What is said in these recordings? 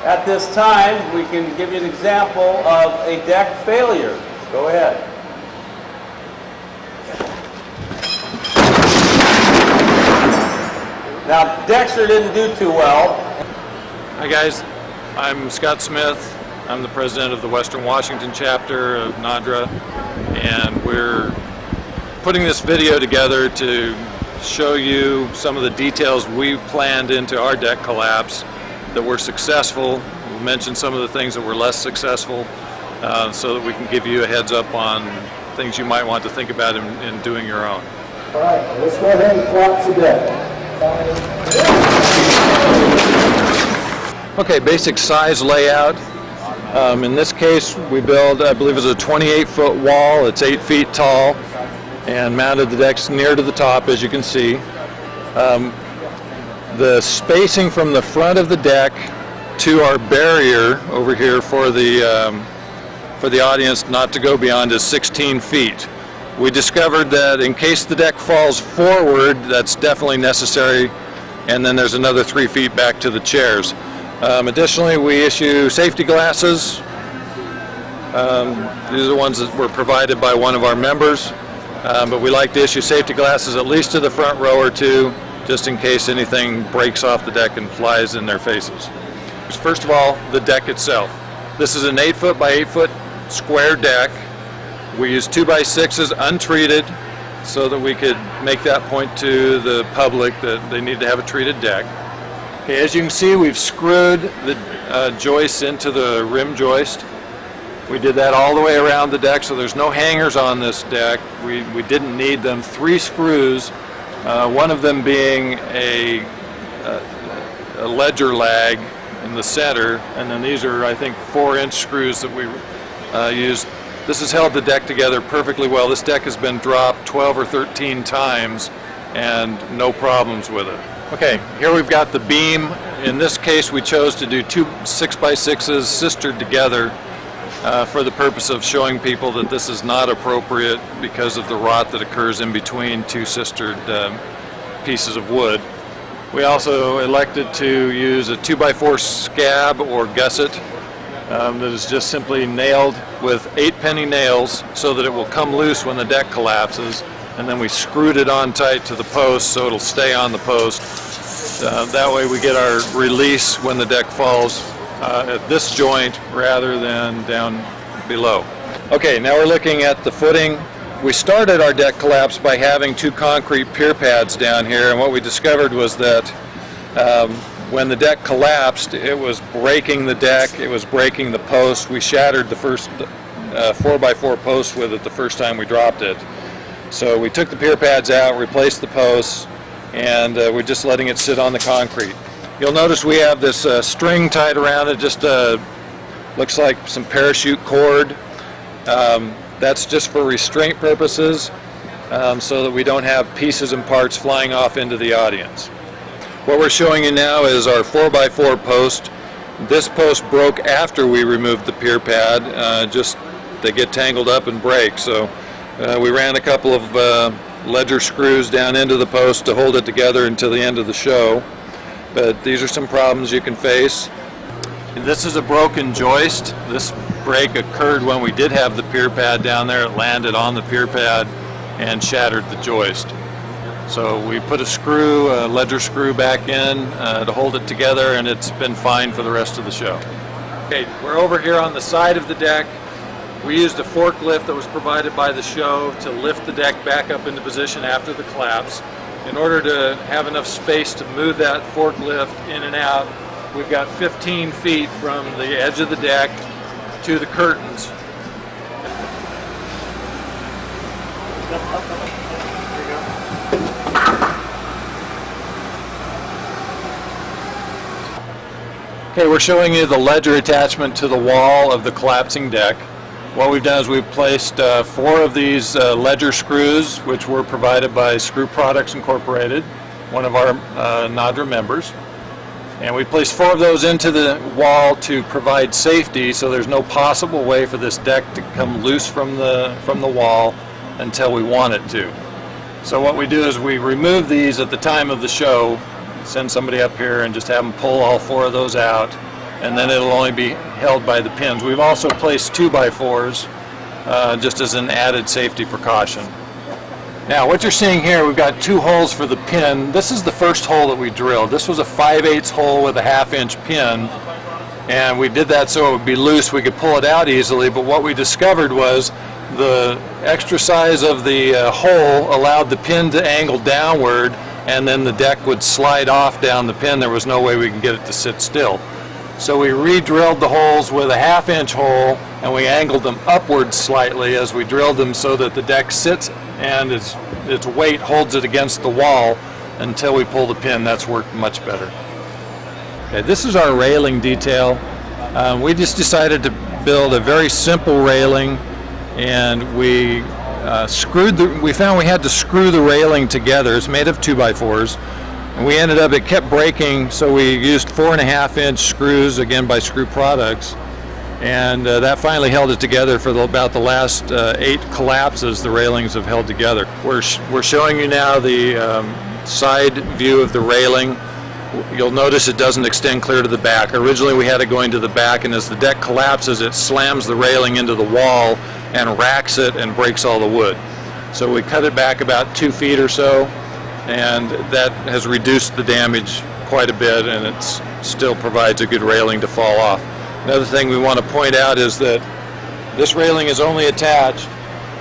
At this time, we can give you an example of a deck failure. Go ahead. Now, Dexter didn't do too well. Hi guys, I'm Scott Smith. I'm the president of the Western Washington chapter of NADRA, and we're putting this video together to show you some of the details we planned into our deck collapse that were successful. We'll mention some of the things that were less successful so that we can give you a heads up on things you might want to think about in doing your own. All right, let's go ahead and collapse the deck. Okay, basic size layout. In this case, we built, I believe it's a 28-foot wall. It's 8 feet tall and mounted the decks near to the top, as you can see. The spacing from the front of the deck to our barrier over here for the audience not to go beyond is 16 feet. We discovered that in case the deck falls forward, that's definitely necessary, and then there's another 3 feet back to the chairs. Additionally, we issue safety glasses. These are the ones that were provided by one of our members, but we like to issue safety glasses at least to the front row or two, just in case anything breaks off the deck and flies in their faces. First of all, the deck itself. This is an 8-foot by 8-foot square deck. We use 2x6s untreated so that we could make that point to the public that they need to have a treated deck. Okay, as you can see, we've screwed the joists into the rim joist. We did that all the way around the deck, so there's no hangers on this deck. We didn't need them. 3 screws, one of them being a ledger lag in the center, and then these are, I think, 4-inch screws that we used. This has held the deck together perfectly well. This deck has been dropped 12 or 13 times and no problems with it. Okay, here we've got the beam. In this case, we chose to do 2 6x6s sistered together for the purpose of showing people that this is not appropriate because of the rot that occurs in between 2 sistered pieces of wood. We also elected to use a 2x4 scab or gusset that is just simply nailed with 8-penny nails so that it will come loose when the deck collapses. And then we screwed it on tight to the post so it'll stay on the post. That way we get our release when the deck falls at this joint rather than down below. Okay, now we're looking at the footing. We started our deck collapse by having 2 concrete pier pads down here, and what we discovered was that when the deck collapsed, it was breaking the deck, it was breaking the post. We shattered the first 4x4 post with it the first time we dropped it. So we took the pier pads out, replaced the posts, and we're just letting it sit on the concrete. You'll notice we have this string tied around it, just looks like some parachute cord. That's just for restraint purposes, so that we don't have pieces and parts flying off into the audience. What we're showing you now is our 4x4 post. This post broke after we removed the pier pad. They get tangled up and break. So we ran a couple of ledger screws down into the post to hold it together until the end of the show. But these are some problems you can face. This is a broken joist. This break occurred when we did have the pier pad down there. It landed on the pier pad and shattered the joist. So we put a ledger screw back in to hold it together, and it's been fine for the rest of the show. Okay, we're over here on the side of the deck. We used a forklift that was provided by the show to lift the deck back up into position after the collapse. In order to have enough space to move that forklift in and out, we've got 15 feet from the edge of the deck to the curtains. Okay, we're showing you the ledger attachment to the wall of the collapsing deck. What we've done is we've placed 4 of these ledger screws, which were provided by Screw Products Incorporated, one of our NADRA members. And we placed 4 of those into the wall to provide safety, so there's no possible way for this deck to come loose from the wall until we want it to. So what we do is we remove these at the time of the show, send somebody up here and just have them pull all 4 of those out, and then it'll only be held by the pins. We've also placed 2x4s just as an added safety precaution. Now what you're seeing here, we've got 2 holes for the pin. This is the first hole that we drilled. This was a 5/8 hole with a 1/2-inch pin, and we did that so it would be loose, we could pull it out easily, but what we discovered was the extra size of the hole allowed the pin to angle downward, and then the deck would slide off down the pin. There was no way we could get it to sit still. So we re-drilled the holes with a 1/2-inch hole, and we angled them upwards slightly as we drilled them so that the deck sits and its weight holds it against the wall until we pull the pin. That's worked much better. Okay, this is our railing detail. We just decided to build a very simple railing, and we found we had to screw the railing together. It's made of 2x4s. And we ended up, it kept breaking, so we used 4.5-inch screws, again by Screw Products, and that finally held it together for about the last 8 collapses. The railings have held together. We're showing you now the side view of the railing. You'll notice it doesn't extend clear to the back. Originally we had it going to the back, and as the deck collapses, it slams the railing into the wall and racks it and breaks all the wood. So we cut it back about 2 feet or so, and that has reduced the damage quite a bit, and it still provides a good railing to fall off. Another thing we want to point out is that this railing is only attached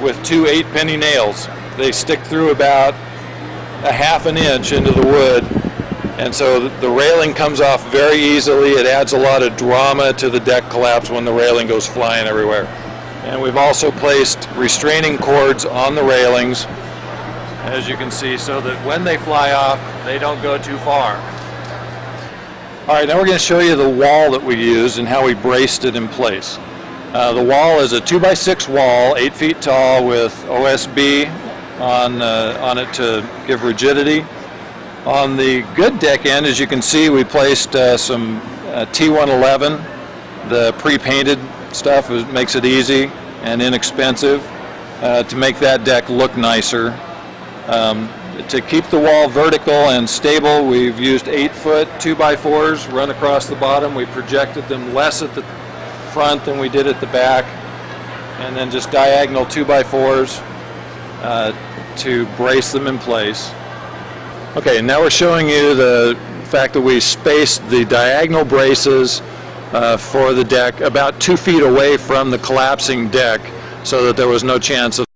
with 2 8-penny nails. They stick through about a 1/2 inch into the wood, and so the railing comes off very easily. It adds a lot of drama to the deck collapse when the railing goes flying everywhere. And we've also placed restraining cords on the railings, as you can see, so that when they fly off, they don't go too far. All right, now we're going to show you the wall that we used and how we braced it in place. The wall is a 2x6 wall, 8 feet tall, with OSB on it to give rigidity. On the good deck end, as you can see, we placed some T111. The pre-painted stuff makes it easy and inexpensive to make that deck look nicer. To keep the wall vertical and stable, we've used 8-foot 2x4s run across the bottom. We projected them less at the front than we did at the back, and then just diagonal 2x4s to brace them in place. Okay, now we're showing you the fact that we spaced the diagonal braces for the deck about 2 feet away from the collapsing deck, so that there was no chance of